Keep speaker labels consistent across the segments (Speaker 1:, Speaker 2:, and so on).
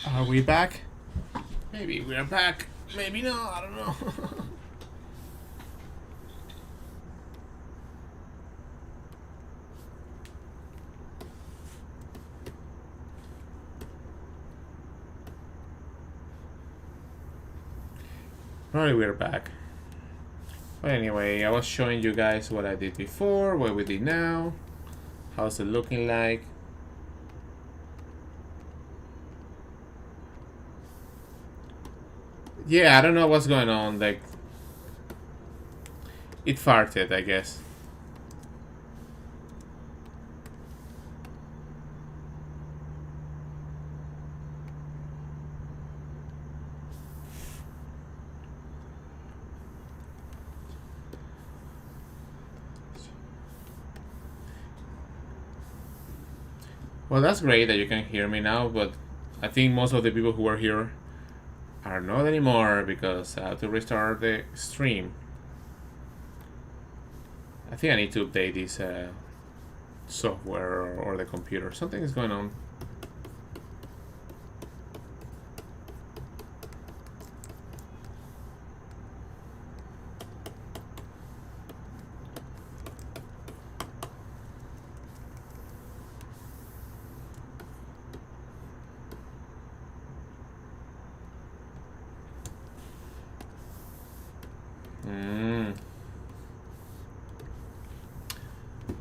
Speaker 1: Are we back? Maybe we are back. Maybe no, I don't know. Probably we're back. But anyway, I was showing you guys what I did before, what we did now. How's it looking like? Yeah, I don't know what's going on. Like, it farted, I guess. Well, that's great that you can hear me now, but I think most of the people who are here are not anymore because I have to restart the stream. I think I need to update this software or the computer. Something is going on.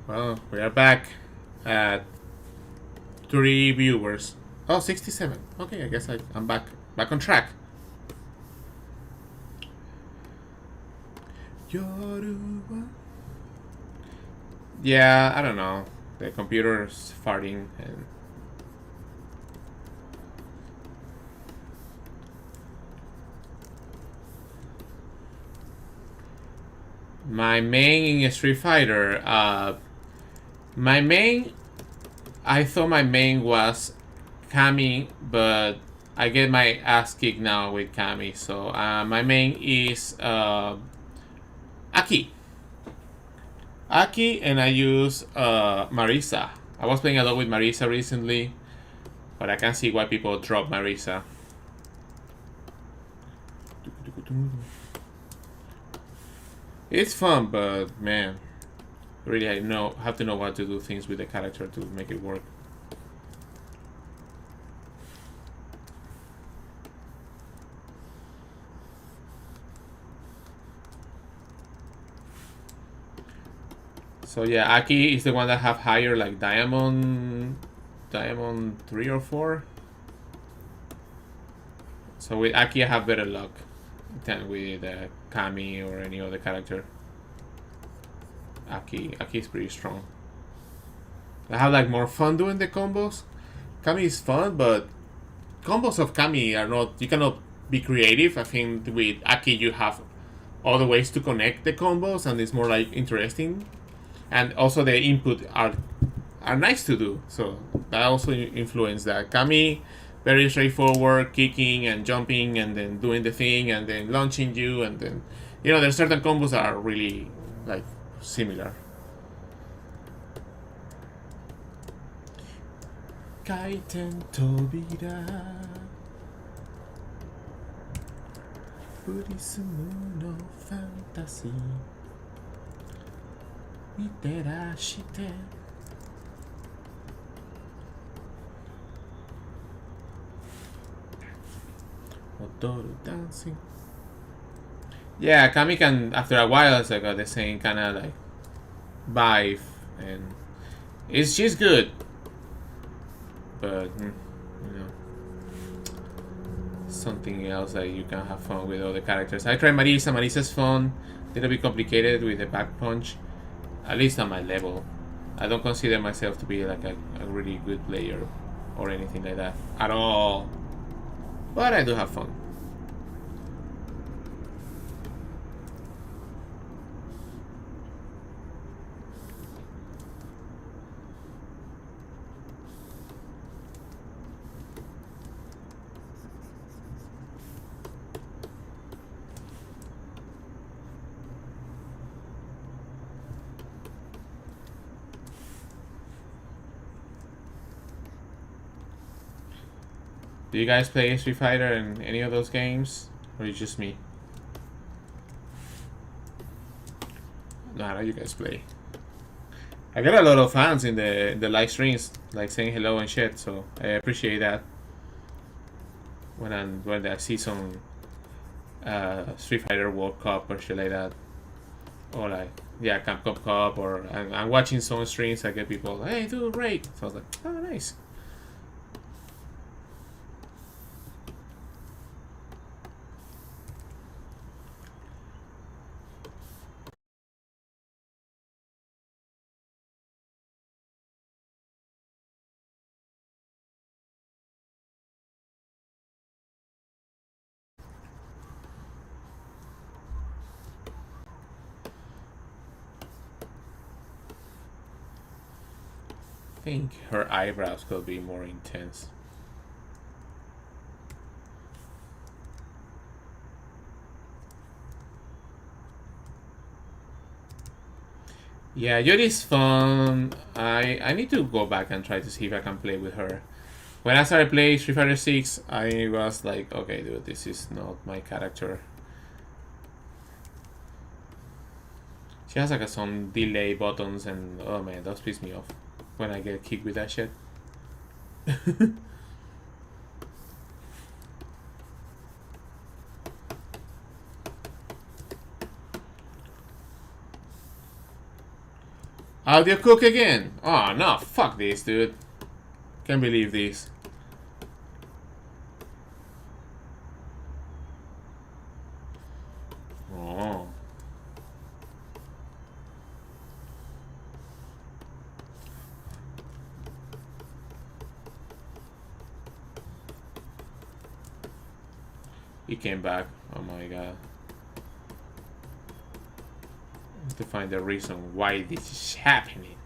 Speaker 1: Well, we are back at 3 viewers. Oh, 67. Okay, I guess I'm back on track. Yeah, I don't know. The computer's farting and my main in Street Fighter, my main, I thought my main was Kami, but I get my ass kicked now with Kami. So my main is Aki. Aki, and I use Marisa. I was playing a lot with Marisa recently, but I can see why people drop Marisa. It's fun, but man, really I have to know how to do things with the character to make it work. So yeah, Aki is the one that have higher like diamond 3 or 4. So with Aki I have better luck than with Kami or any other character. Aki is pretty strong. I have like more fun doing the combos. Kami is fun, but combos of Kami are not, you cannot be creative. I think with Aki you have other ways to connect the combos and it's more like interesting. And also the input are nice to do, so that also influenced that. Kami, very straightforward, kicking and jumping and then doing the thing and then launching you, and then there's certain combos that are really like similar. Kaiten Tobira Buddhism no fantasy Iterashite. Otoru dancing. Yeah, Kami can, after a while, it's like the same kind of like vibe, and she's good, but something else that you can have fun with other characters. I tried Marisa. Marisa's fun. A little bit complicated with the back punch. At least on my level. I don't consider myself to be like a really good player or anything like that at all. But I do have fun. Do you guys play Street Fighter in any of those games? Or is it just me? Nah, you guys play. I get a lot of fans in the live streams, like saying hello and shit, so I appreciate that. When I see some Street Fighter World Cup or shit like that. Or like, yeah, Capcom Cup, or I'm watching some streams, I get people, hey, dude, REIQ. So I was like, oh, nice. I think her eyebrows could be more intense. Yeah, Yuri's fun. I need to go back and try to see if I can play with her. When I started playing Street Fighter 6, I was like, okay, dude, this is not my character. She has like some delay buttons, and oh man, those piss me off when I get kicked with that shit. Audio cook again? Oh no, fuck this, dude. Can't believe this. Oh. He came back. Oh my god. I have to find the reason why this is happening.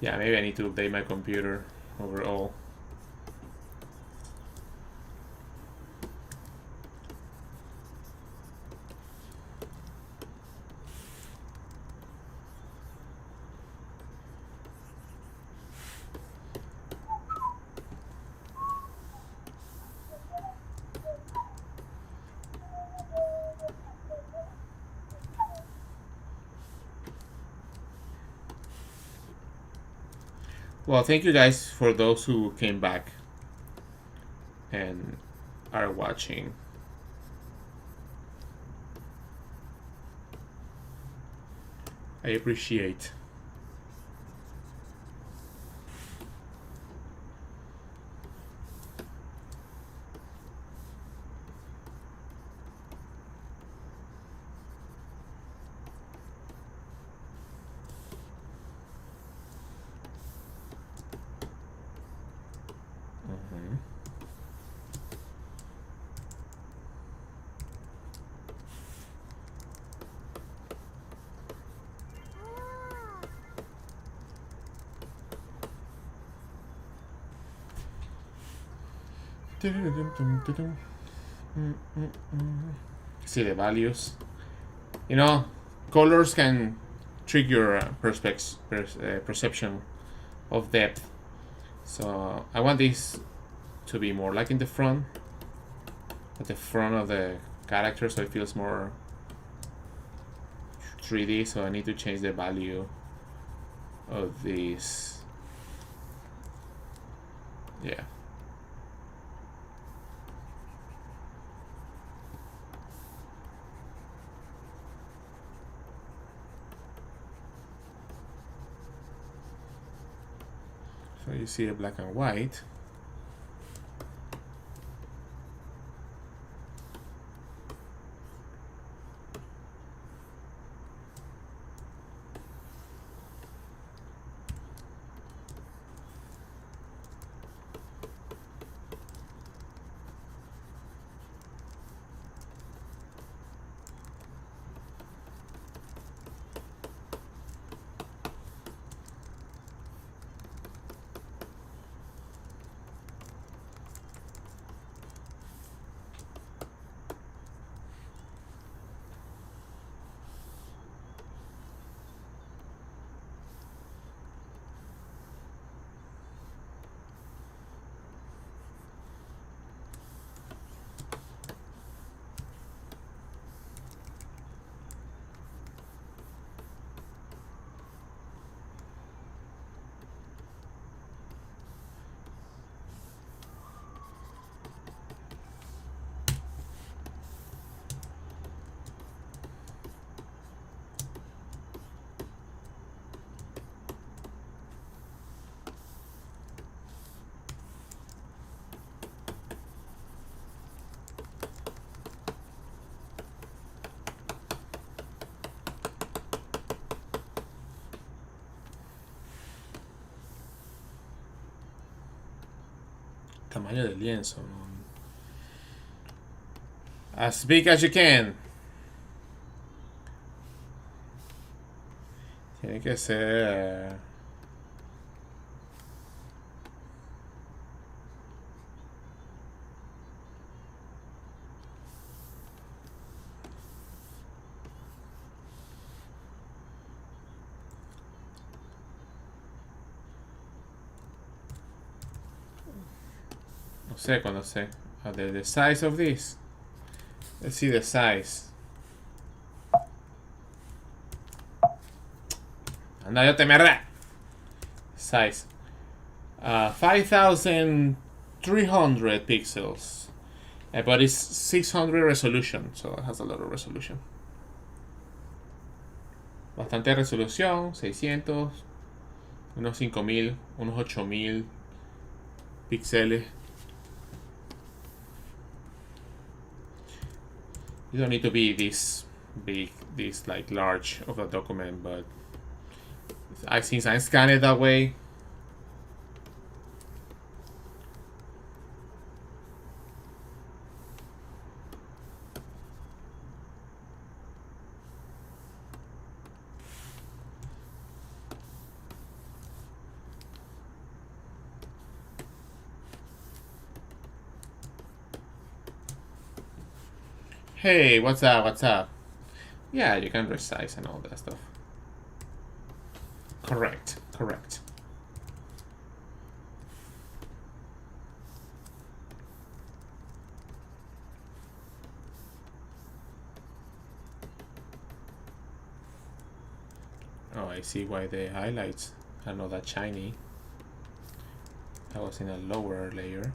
Speaker 1: Yeah, maybe I need to update my computer overall. Well, thank you guys for those who came back and are watching. I appreciate. See the values. You know, colors can trick your perception of depth. So I want this to be more like in the front, at the front of the character, so it feels more 3D. So I need to change the value of this. Yeah. So you see a black and white. Tamaño del lienzo. As big as you can. Tiene que ser. No sé, cuando sé. The size of this. Let's see the size. Anda, yo te merda. Size. 5,300 pixels. But it's 600 resolution, so it has a lot of resolution. Bastante resolución, 600, unos 5000, unos 8000 píxeles. You don't need to be this big, this like large of a document, but since I scan it that way. Hey, what's up? What's up? Yeah, you can resize and all that stuff. Correct, correct. Oh, I see why the highlights are not that shiny. I was in a lower layer.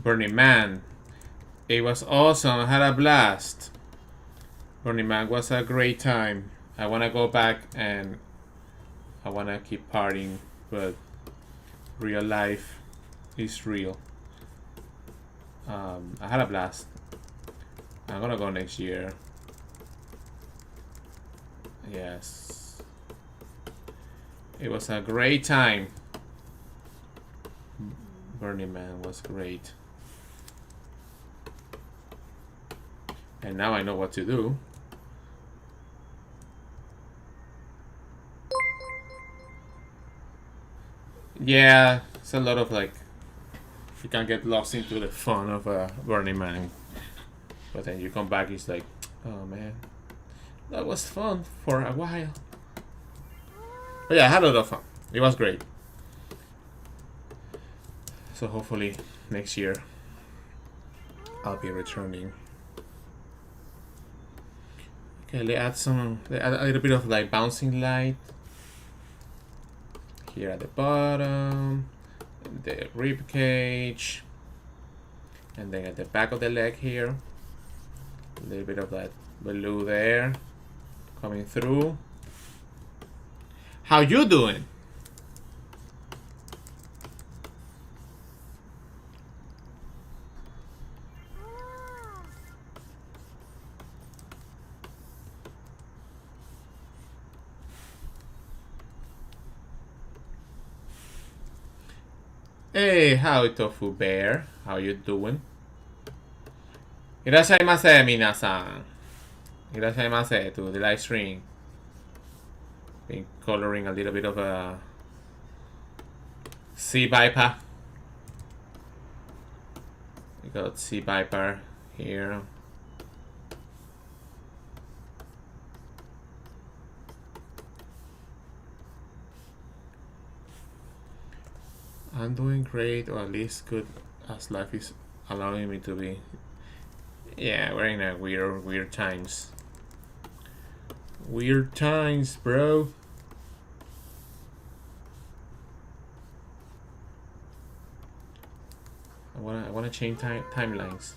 Speaker 1: Burning Man. It was awesome. I had a blast. Burning Man was a great time. I want to go back and I want to keep partying, but real life is real. I had a blast. I'm gonna go next year. Yes. It was a great time. Burning Man was great. And now I know what to do. Yeah, it's a lot of like, you can get lost into the fun of Burning Man. But then you come back, it's like, oh man, that was fun for a while. But yeah, I had a lot of fun. It was great. So hopefully next year I'll be returning. Okay, let's add a little bit of like bouncing light here at the bottom, the rib cage, and then at the back of the leg here, a little bit of that blue there coming through. How you doing? Hey, howdy Tofu Bear. How you doing? Irashaimase, minasan. Irashaimase to the live stream. Been coloring a little bit of a C.Viper. We got C.Viper here. I'm doing great, or at least good as life is allowing me to be. Yeah, we're in a weird times. Weird times, bro. I wanna change timelines.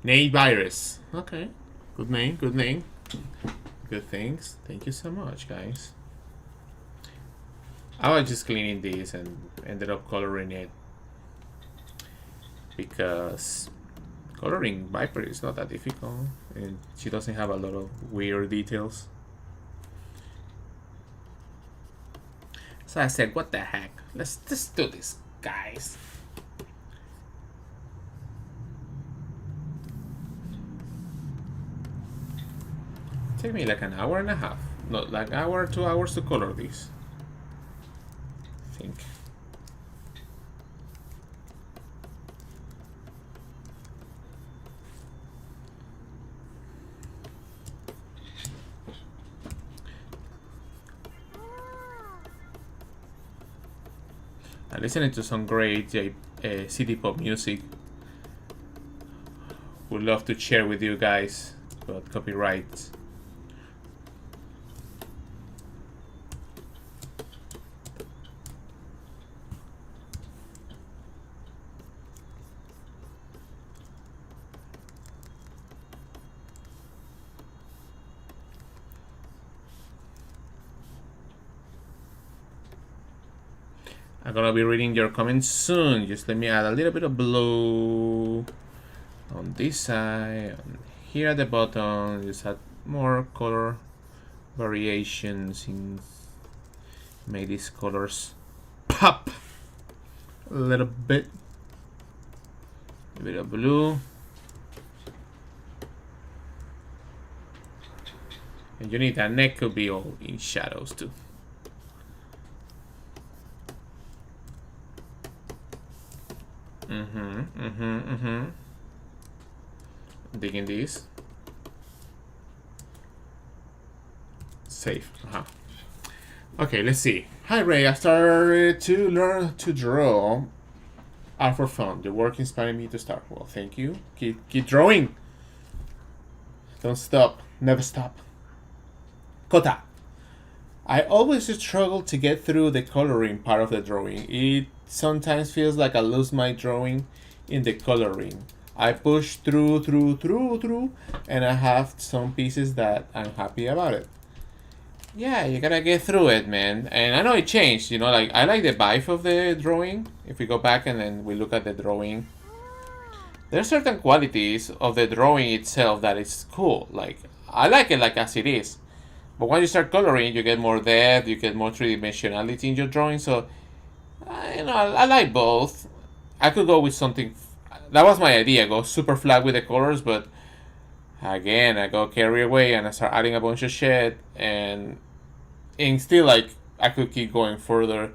Speaker 1: Nate Virus. Okay. Good name, good name. Good things. Thank you so much, guys. I was just cleaning this and ended up coloring it. Because coloring Viper is not that difficult. And she doesn't have a lot of weird details. So I said, what the heck? Let's just do this, guys. Take me like an hour and a half. Not like an hour, 2 hours to color this. I think. I'm listening to some great city pop music. Would love to share with you guys, but copyright. I'm gonna be reading your comments soon. Just let me add a little bit of blue on this side. And here at the bottom, just add more color variations in make these colors pop a little bit. A bit of blue. And you need that neck could be all in shadows too. Digging these. Save. Okay, let's see. Hi Ray, I started to learn to draw art for fun. The work inspired me to start. Well, thank you. Keep drawing. Don't stop. Never stop. Kota. I always struggle to get through the coloring part of the drawing. It sometimes feels like I lose my drawing in the coloring. I push through, and I have some pieces that I'm happy about it. Yeah, you gotta get through it, man. And I know it changed, you know, like I like the vibe of the drawing. If we go back and then we look at the drawing, there's certain qualities of the drawing itself that is cool. Like, I like it like as it is. But when you start coloring, you get more depth, you get more three-dimensionality in your drawing. So, you know, I like both. I could go with something. That was my idea, go super flat with the colors, but again, I go carry away and I start adding a bunch of shit, and still, like, I could keep going further.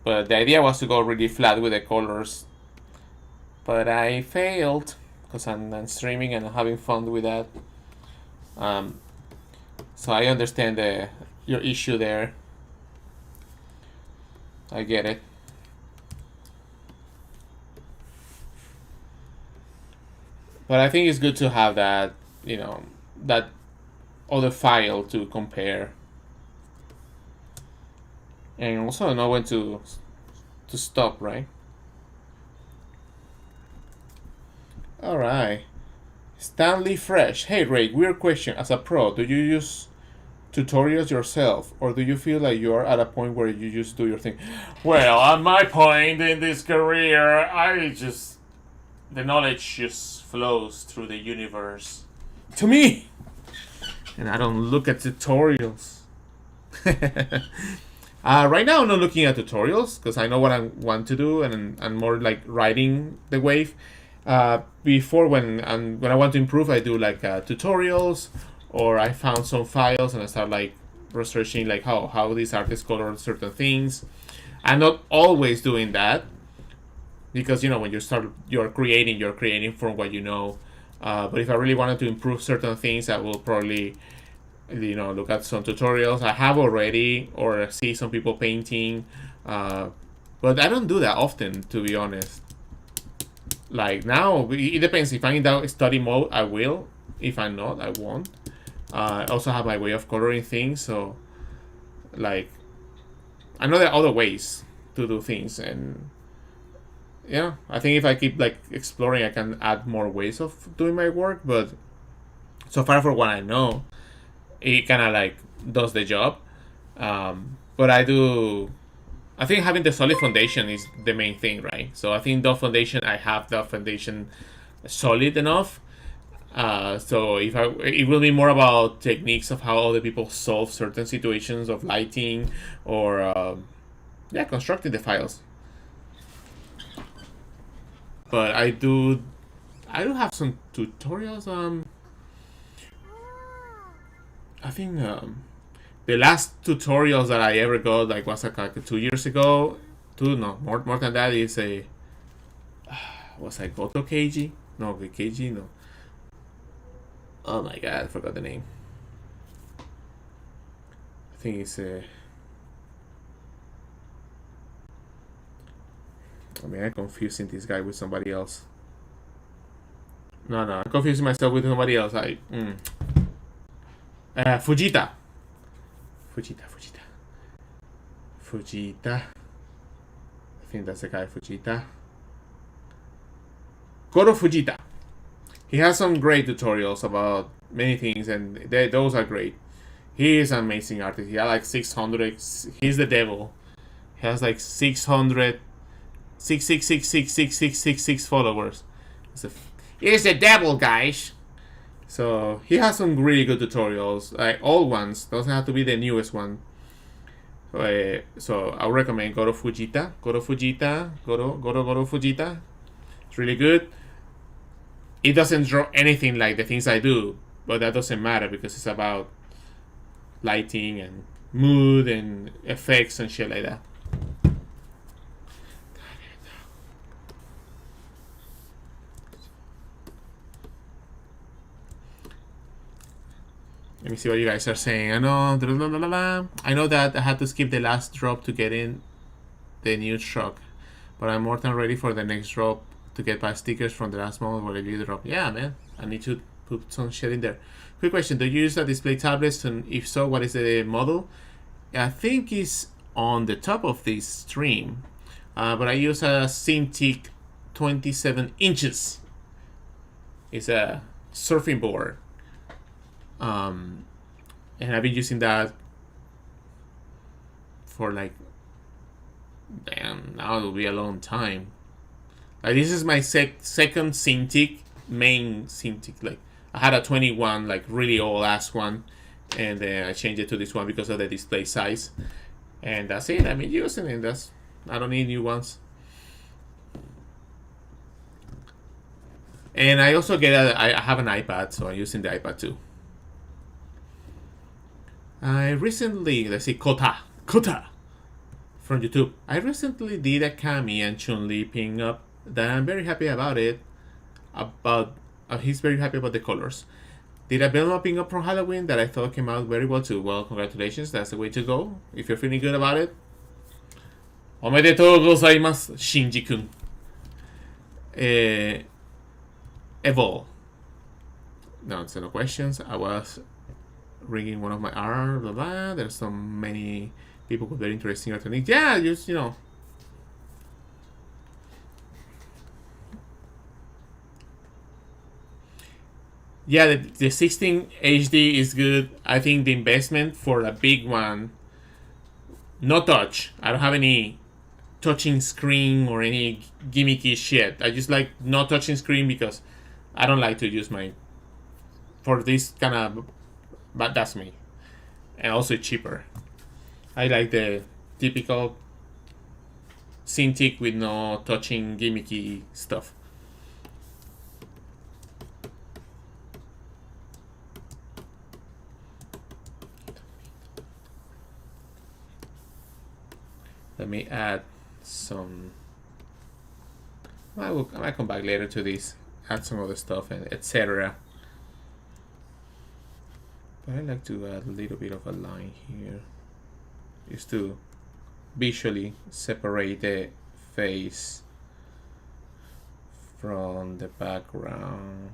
Speaker 1: But the idea was to go really flat with the colors. But I failed because I'm streaming and having fun with that. So I understand your issue there. I get it. But I think it's good to have that, you know, that other file to compare. And also know when to stop, right? Alright. Stanley Fresh. Hey Ray, weird question. As a pro, do you use tutorials yourself, or do you feel like you're at a point where you just do your thing? Well, at my point in this career, the knowledge just flows through the universe to me, and I don't look at tutorials. Right now I'm not looking at tutorials because I know what I want to do, and I'm more like riding the wave. Before, when I want to improve, I do like tutorials, or I found some files and I start like researching like how these artists color certain things. I'm not always doing that, because, you know, when you're creating from what you know. But if I really wanted to improve certain things, I will probably, you know, look at some tutorials I have already, or see some people painting. But I don't do that often, to be honest. Like now, it depends. If I'm in that study mode, I will. If I'm not, I won't. I also have my way of coloring things, so like I know there are other ways to do things, and yeah, I think if I keep like exploring, I can add more ways of doing my work. But so far, for what I know, it kind of like does the job. But I think having the solid foundation is the main thing, right? So I think I have the foundation solid enough. So it will be more about techniques of how other people solve certain situations of lighting or yeah, constructing the files. But I do have some tutorials. I think the last tutorials that I ever got was like 2 years ago. Two no more than that is a was I Goto Keiji? No, Keiji no. Oh my god, I forgot the name. I think it's I mean, I'm confusing this guy with somebody else. No, I'm confusing myself with somebody else. Fujita. Fujita. I think that's the guy, Fujita. Goro Fujita. He has some great tutorials about many things, and those are great. He is an amazing artist. He has like 600. He's the devil. He has like 600, 6666666 followers. He's the devil, guys. So he has some really good tutorials, like old ones. Doesn't have to be the newest one. So I would recommend Goro Fujita. Goro Fujita. It's really good. It doesn't draw anything like the things I do, but that doesn't matter because it's about lighting and mood and effects and shit like that. Let me see what you guys are saying. I know that I had to skip the last drop to get in the new truck, but I'm more than ready for the next drop to get past stickers from the last moment where you drop. Yeah, man, I need to put some shit in there. Quick question: do you use a display tablet? And if so, what is the model? I think it's on the top of this stream, but I use a Cintiq 27 inches. It's a surfing board. And I've been using that for like, damn, now it'll be a long time. Like this is my second Cintiq, main Cintiq. Like I had a 21, like really old ass one, and then I changed it to this one because of the display size. And that's it. I've been using it. I don't need new ones. And I also I have an iPad, so I'm using the iPad too. I recently, let's see, Kota from YouTube. I recently did a Kami and Chun-Li ping up that I'm very happy about it. He's very happy about the colors. Did a Belma ping up from Halloween that I thought came out very well too. Well, congratulations, that's the way to go. If you're feeling good about it. Omedetou gozaimasu, Shinji-kun. Evol. No, it's no questions. I was ringing one of my R, blah blah. There's so many people with very interesting techniques. Yeah, you know. Yeah, the 16 HD is good. I think the investment for a big one, no touch. I don't have any touching screen or any gimmicky shit. I just like not touching screen because I don't like to use for this kind of, but that's me. And also cheaper. I like the typical Cintiq with no touching gimmicky stuff. Let me add some. I might come back later to this, add some other stuff and etc. But I like to add a little bit of a line here, just to visually separate the face from the background.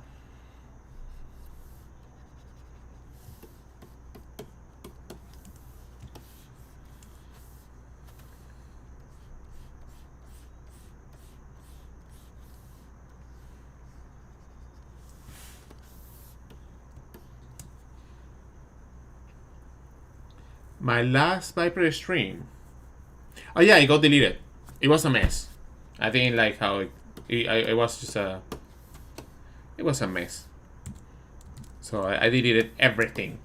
Speaker 1: My last Viper stream. Oh yeah, it got deleted. It was a mess. I didn't like how it was just a... It was a mess. So I deleted everything.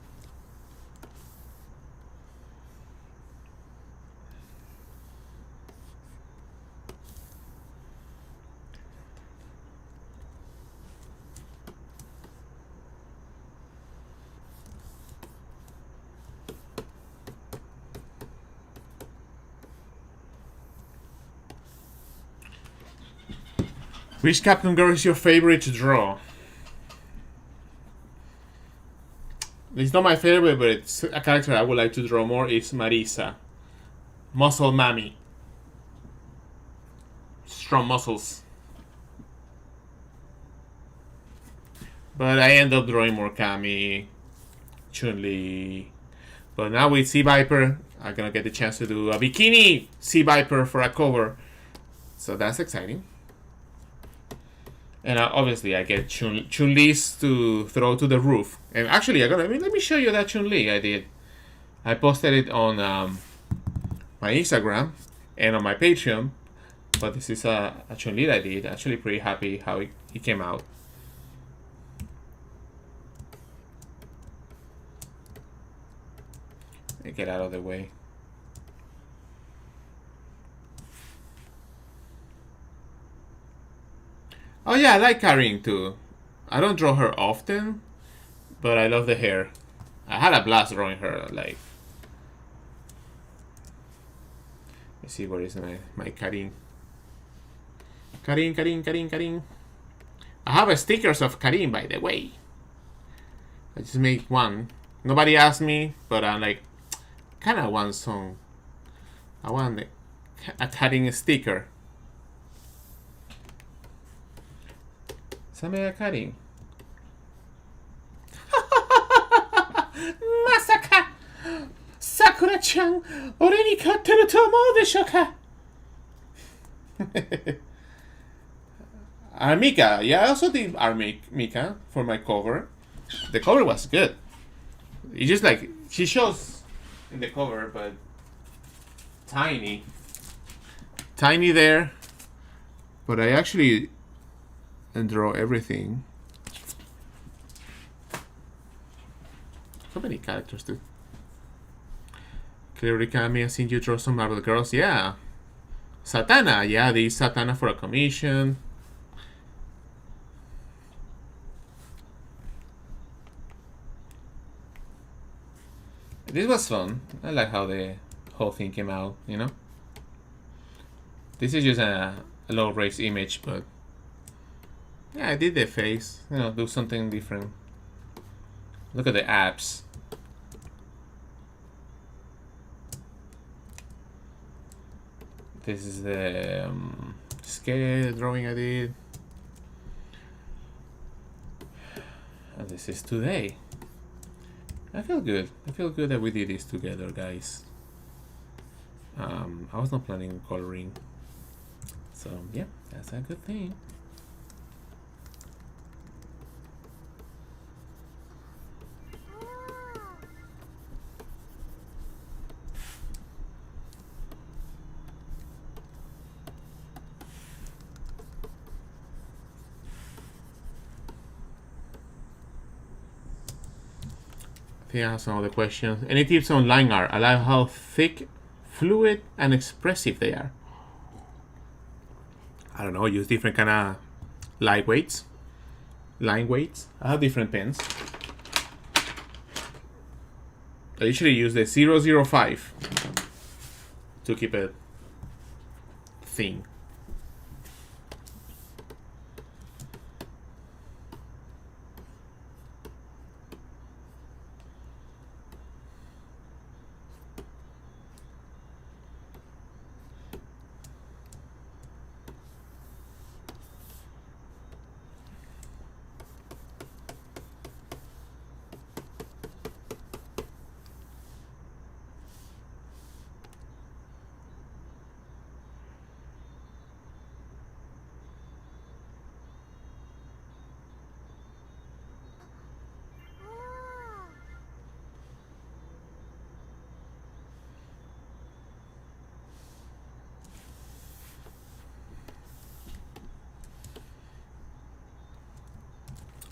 Speaker 1: Which Capcom girl is your favorite to draw? It's not my favorite, but it's a character I would like to draw more. Is Marisa. Muscle Mammy. Strong muscles. But I end up drawing more Kami, Chun-Li. But now with C.Viper, I'm gonna get the chance to do a bikini C.Viper for a cover. So that's exciting. And obviously I get Chun-Li's to throw to the roof. And actually, let me show you that Chun-Li I did. I posted it on my Instagram and on my Patreon. But this is a Chun-Li I did. Actually pretty happy how it came out. Get out of the way. Oh yeah, I like carrying too. I don't draw her often, but I love the hair. I had a blast drawing her. Like, let's see, where is my Karin? Karin. I have stickers of Karin, by the way. I just made one. Nobody asked me, but I'm like, kind of want some. I want a Karin sticker. Same a Karin. Masaka! Sakura-chan! Ore ni katteru to omou desho ka? Armika. Yeah, I also did Armika for my cover. The cover was good. It's just like, she shows in the cover, but tiny. Tiny there. But I actually draw everything. So many characters too. Clearly, Kami, I've seen you draw some Marvel girls. Yeah. Satana. Yeah, this Satana for a commission. This was fun. I like how the whole thing came out, you know? This is just a low-res image, but yeah, I did the face. You know, do something different. Look at the abs. This is the scale drawing I did. And this is today. I feel good. I feel good that we did this together, guys. I was not planning on coloring. So, yeah, that's a good thing. I think I have some other questions. Any tips on line art? I like how thick, fluid, and expressive they are. I don't know, use different kind of line weights. I have different pens. I usually use the 005 to keep it thin.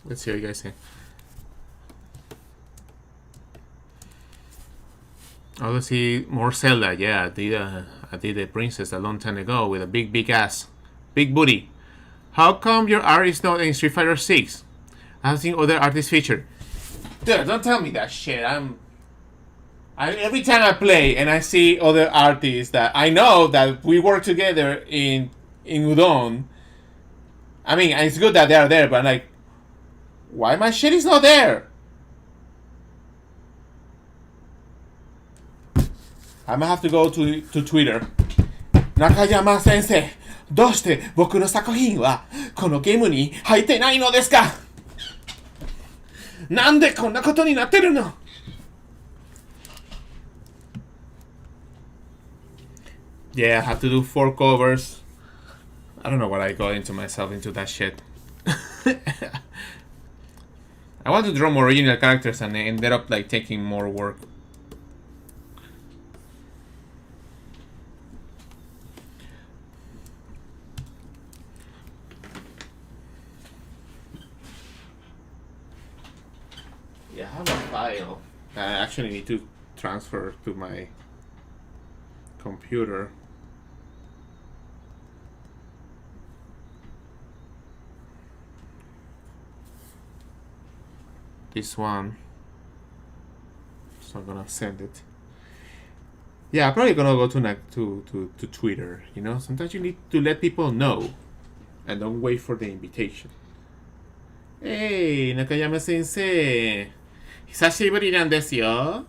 Speaker 1: Let's see what you guys say. Obviously, more Zelda. Yeah, I did a princess a long time ago with a big ass, big booty. How come your art is not in Street Fighter 6? I've seen other artists featured. Dude, don't tell me that shit. Every time I play and I see other artists that I know that we work together in Udon. I mean, it's good that they are there, but I'm like, why my shit is not there? I'm gonna have to go to Twitter. Nakayama sensei, どうして僕の作品はこのゲームに入ってないのですか? なんでこんなことになってるの? Yeah, I have to do 4 covers. I don't know what I got into myself into that shit. I want to draw more original characters and I ended up like taking more work. Yeah, I have a file that I actually need to transfer to my computer. This one. So I'm gonna send it. Yeah, I'm probably gonna go to Twitter. You know, sometimes you need to let people know, and don't wait for the invitation. Hey, Nakayama sensei. 久しぶりなんですよ。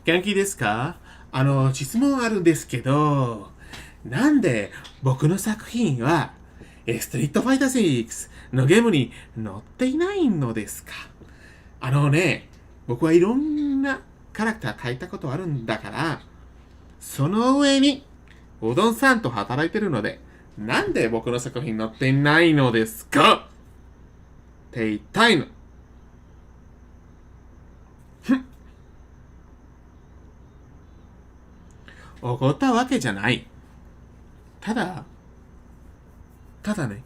Speaker 1: 元気ですか？質問あるんですけど、なんで僕の作品はストリートファイター6のゲームに載っていないのですか？僕はいろんなキャラクター描いたことあるんだから、その上にうどんさんと働いてるので、なんで僕の作品載っていないのですか？って言いたいの。怒ったわけじゃない。ただね、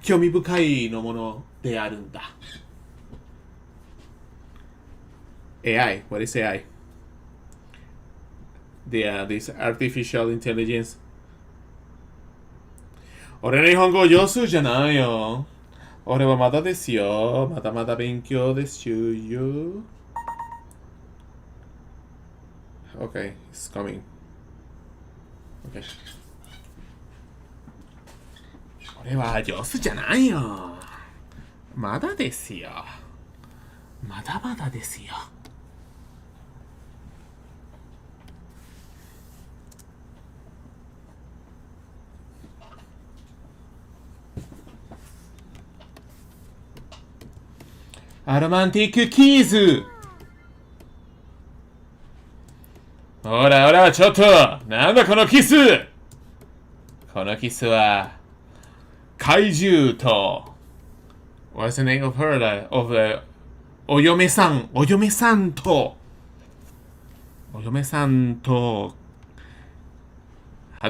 Speaker 1: 興味深いのものであるんだ。AI, what is AI? This artificial intelligence. 俺の日本語上手じゃないよ。俺はまだですよ。まだまだ勉強ですよ。Okay, it's coming. Okay. 俺は上手じゃないよ。まだですよ。まだまだですよ。アロマンティックキーズ。ほらほら、ちょっとなんだこのキス。このキスは怪獣と What's the name of her? Of the お嫁さんと How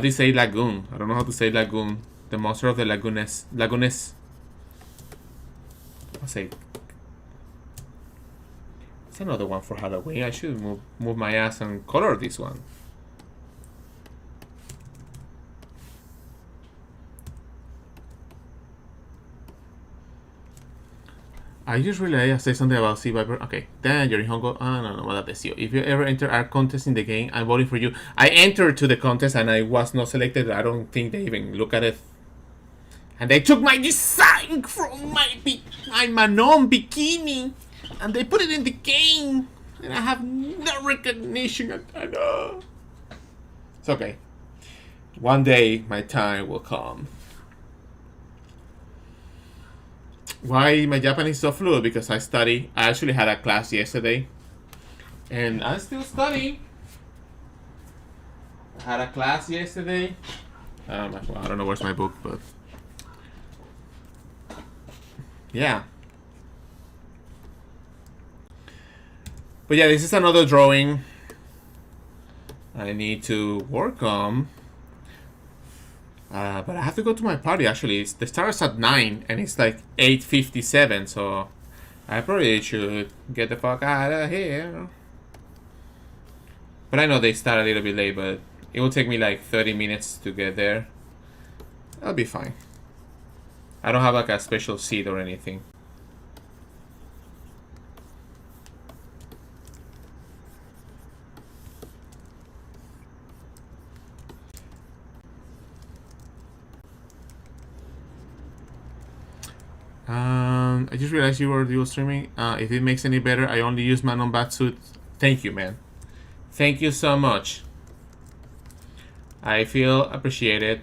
Speaker 1: do you say lagoon? I don't know how to say lagoon. The monster of the lagoons. I'll say it's another one for Halloween. I should move my ass and color this one. I just realized I say something about C.Viper. Okay, then you're in Hongo. No, if you ever enter our contest in the game, I'm voting for you. I entered to the contest and I was not selected. I don't think they even look at it. And they took my design from my Manon bikini and they put it in the game. And I have no recognition. I know. It's okay. One day my time will come. Why my Japanese is so fluid? Because I study. I actually had a class yesterday. And I'm still studying. I had a class yesterday. Well, I don't know where's my book, but yeah. But yeah, this is another drawing I need to work on. But I have to go to my party actually. The starts at 9 and it's like 8:57, so I probably should get the fuck out of here. But I know they start a little bit late, but it will take me like 30 minutes to get there. I'll be fine. I don't have like a special seat or anything. I just realized you were dual streaming. If it makes any better, I only use my non-bat suit. Thank you, man. Thank you so much. I feel appreciated.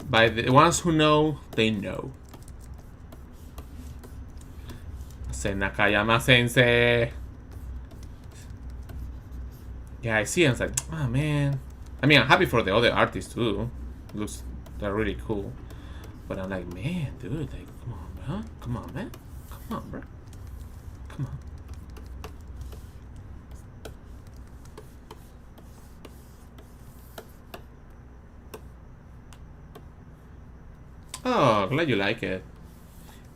Speaker 1: By the ones who know, they know. Say Nakayama Sensei. Yeah, I see. And it's like, oh man. I mean, I'm happy for the other artists too. Looks, they're really cool. But I'm like, man, dude, like, come on, bro. Come on, man. Come on, bro. Come on. Oh, glad you like it.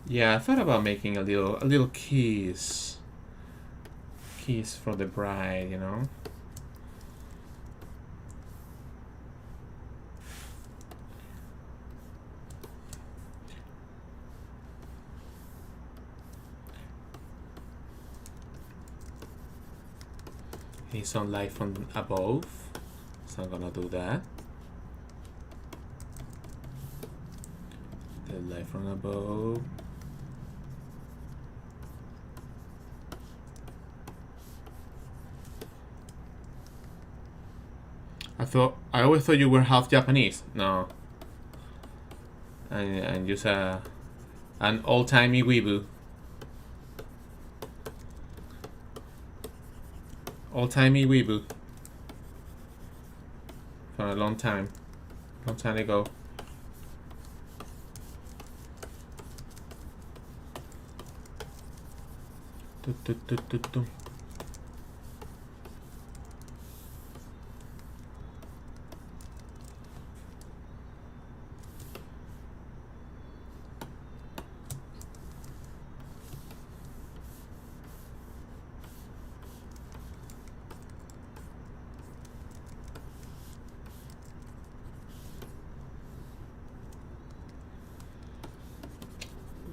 Speaker 1: Yeah, I thought about making a little kiss for the bride, you know. Need some light from above, so I'm gonna do that. The light from above. I always thought you were half Japanese. No. And just an old-timey weeaboo. Old-timey weeaboo. For a long time. Long time ago.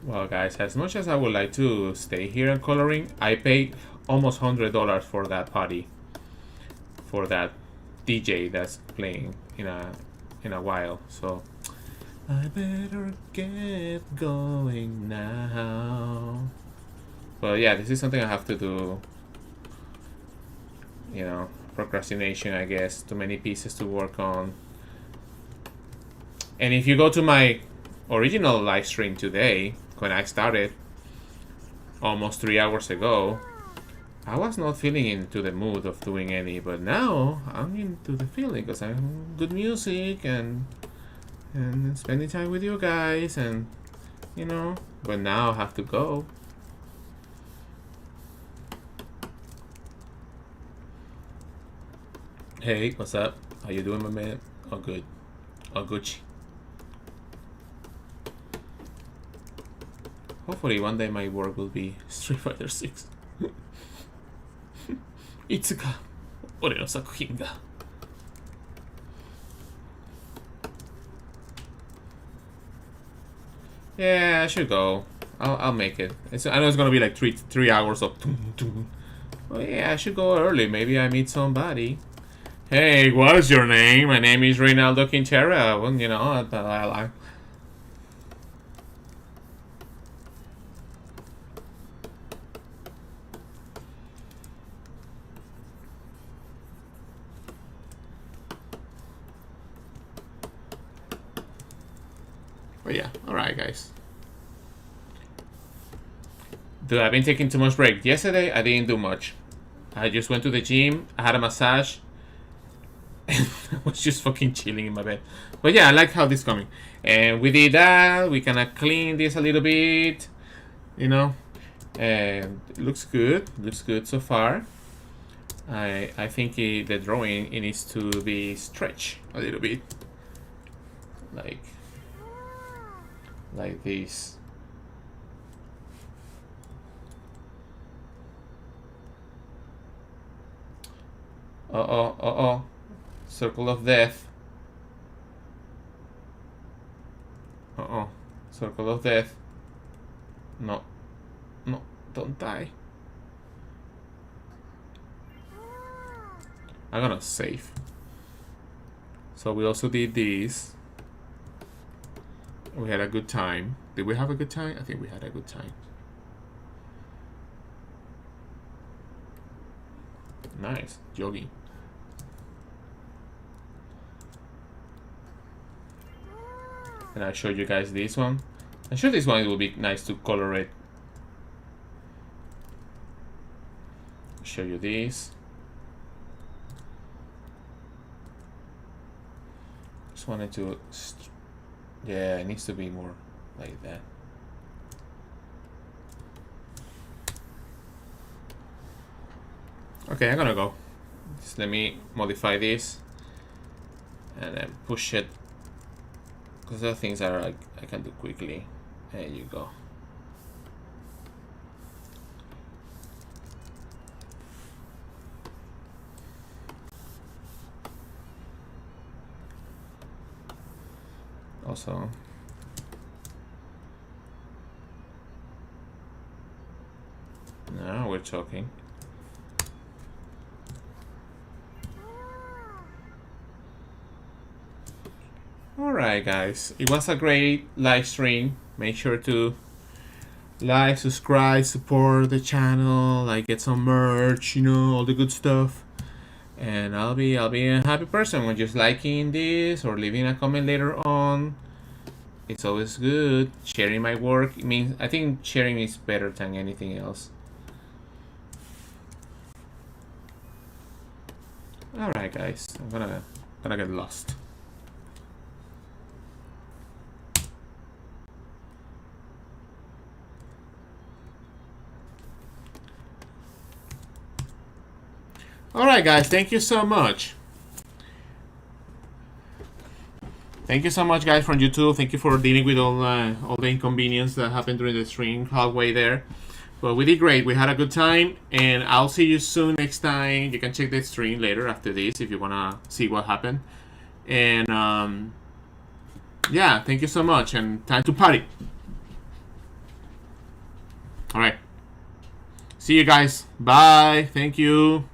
Speaker 1: Well, guys, as much as I would like to stay here and coloring, I paid almost $100 for that party, for that DJ that's playing in a while. So I better get going now. But yeah, this is something I have to do. You know, procrastination, I guess. Too many pieces to work on. And if you go to my original live stream today, when I started almost 3 hours ago, I was not feeling into the mood of doing any, but now I'm into the feeling because I'm good music and spending time with you guys, and you know, but now I have to go. Hey, what's up? How you doing, my man? All good. All Gucci. Hopefully one day my work will be Street Fighter 6. いつか俺の作品が。Yeah, I should go. I'll make it. I know it's gonna be like three hours of. Well, yeah, I should go early. Maybe I meet somebody. Hey, what's your name? My name is Reynaldo Quintera. Well, you know, I But yeah, alright guys. Dude, I've been taking too much break. Yesterday, I didn't do much. I just went to the gym, I had a massage, and I was just fucking chilling in my bed. But yeah, I like how this is coming. And we did that, we kinda cleaned this a little bit, you know. And it looks good so far. I think the drawing, it needs to be stretched a little bit. like this. Uh-oh. Circle of death. Uh-oh. Circle of death. No, don't die. I'm gonna save. So we also did this. We had a good time. Did we have a good time? I think we had a good time. Nice, Juri. And I showed you guys this one. I'm sure this one it will be nice to color it. Show you this. Just wanted to, yeah, it needs to be more like that. Okay, I'm gonna go. Just let me modify this and then push it, because there are things that are I can do quickly. There you go. Also, now we're talking. Alright guys, it was a great live stream. Make sure to like, subscribe, support the channel, like get some merch, you know, all the good stuff. And I'll be a happy person when just liking this or leaving a comment later on. It's always good. Sharing my work, it means, I think sharing is better than anything else. Alright guys, I'm gonna get lost. Alright guys, thank you so much. Thank you so much guys from YouTube. Thank you for dealing with all the inconvenience that happened during the stream halfway there. But we did great. We had a good time, and I'll see you soon next time. You can check the stream later after this if you wanna see what happened. And yeah, thank you so much, and time to party. Alright. See you guys. Bye. Thank you.